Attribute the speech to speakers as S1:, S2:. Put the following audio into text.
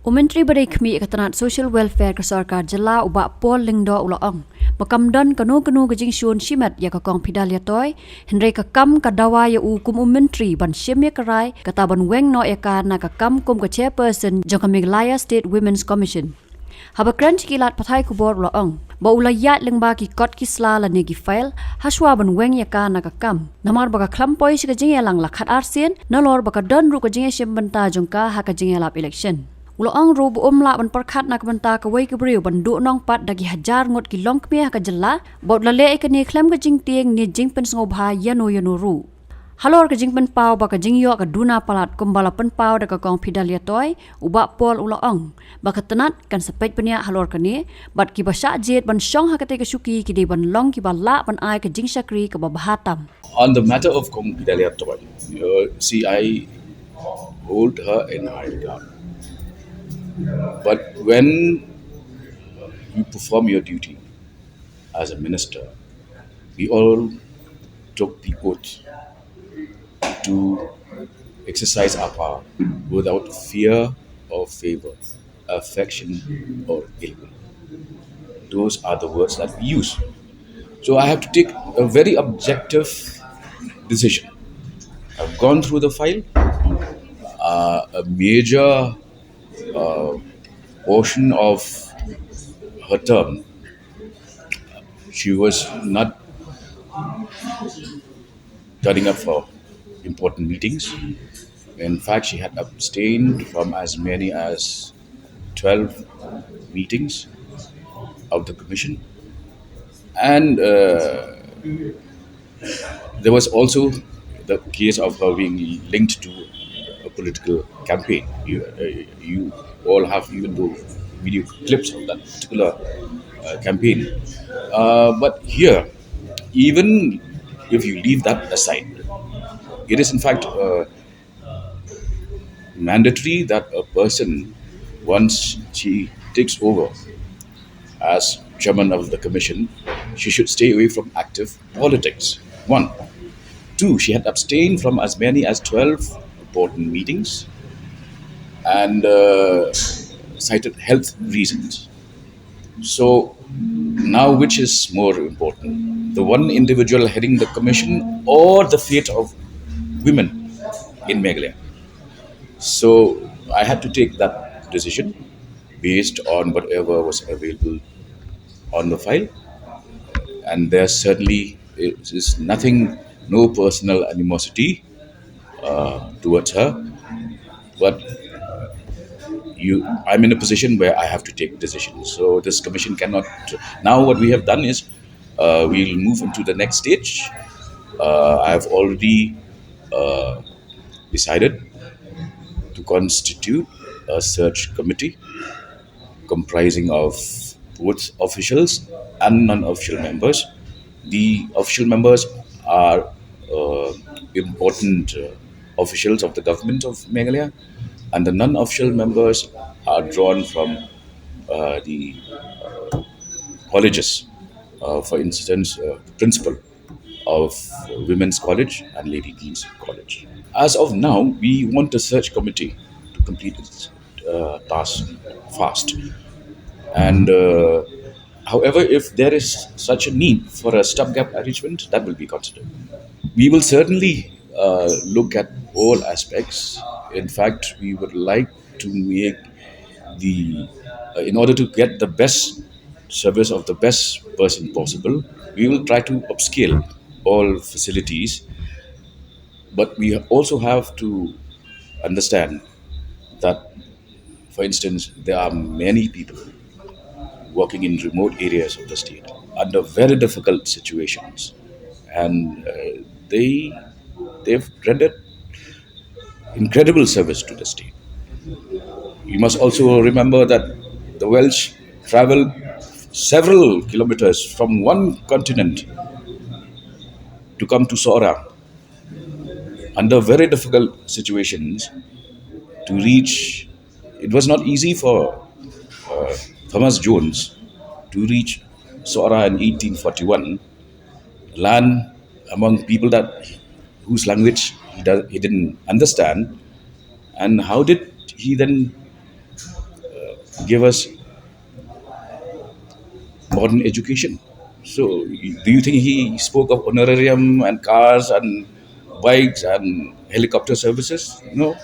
S1: Umentri badai kami ikatanat social welfare ke sarkar jela ubak pol Lyngdoh ulaong. Makamdan kanu ke jingshun shimet ya ke Kong Phidalia Toi. Henry ke kam ke dawa ya kum umentri ban shim ya kerai kata ban weng no ya ka na ke kam kum ke chairperson jong ke Meghalaya State Women's Commission. Habakran cikilat patai kubor ulaong. Ba ulayat lengba ki kot ki sla la negi file haswa ban weng ya ka na ke kam. Namar baka klampoi si ke jingelang lakat arsien nalor baka don ru ke jinge shim benta jongka ha ke jingelap election. Ulang ru bu umla ban perkat nak benta ke wei ke beriu ban du nong pat dagi hajar ngot ki long kmeh ka jela bot lale ke ni klem ke jing tieng ni jing pen sngobha yano ru. Halor ke jing pen pau ba ke jing yo ke duna palat kumbala pen pau da ke Kong Phidalia Toi ubak pol ulang ba ke tenat kan sepet penia halor ke ni bat ki basak jet ban syong ha ke te ke suki ki de ban long ki ba la ban ai ke jing sakri ke ba bahatam.
S2: On the matter of Kong Phidalia Toi, see, I hold her in high regard. But when you perform your duty as a minister, we all took the oath to exercise our power without fear or favor, affection or ill will. Those are the words that we use. So I have to take a very objective decision. I've gone through the file. A major portion of her term, she was not turning up for important meetings. In fact, she had abstained from as many as 12 meetings of the commission. And there was also the case of her being linked to a political campaign. You all have even though video clips of that particular campaign. But here, even if you leave that aside, it is in fact mandatory that a person, once she takes over as chairman of the commission, she should stay away from active politics. One. Two, she had abstained from as many as 12 important meetings and cited health reasons. So, now which is more important? The one individual heading the commission or the fate of women in Meghalaya? So, I had to take that decision based on whatever was available on the file, and there certainly is nothing, no personal animosity towards her, but I'm in a position where I have to take decisions. So this commission cannot. Now what we have done is we'll move into the next stage. I have already decided to constitute a search committee comprising of both officials and non-official members. The official members are important officials of the government of Meghalaya, and the non-official members are drawn from the colleges. For instance, principal of Women's College and Lady Dean's College. As of now, we want the search committee to complete its task fast. And however, if there is such a need for a stopgap arrangement, that will be considered. We will certainly look at all aspects. In fact, we would like to make in order to get the best service of the best person possible, we will try to upscale all facilities. But we also have to understand that, for instance, there are many people working in remote areas of the state under very difficult situations, and they've rendered incredible service to the state. You must also remember that the Welsh travel several kilometers from one continent to come to Sora under very difficult situations to reach. It was not easy for Thomas Jones to reach Sora in 1841, land among people whose language he didn't understand. And how did he then give us modern education. So, do you think he spoke of honorarium and cars and bikes and helicopter services? No.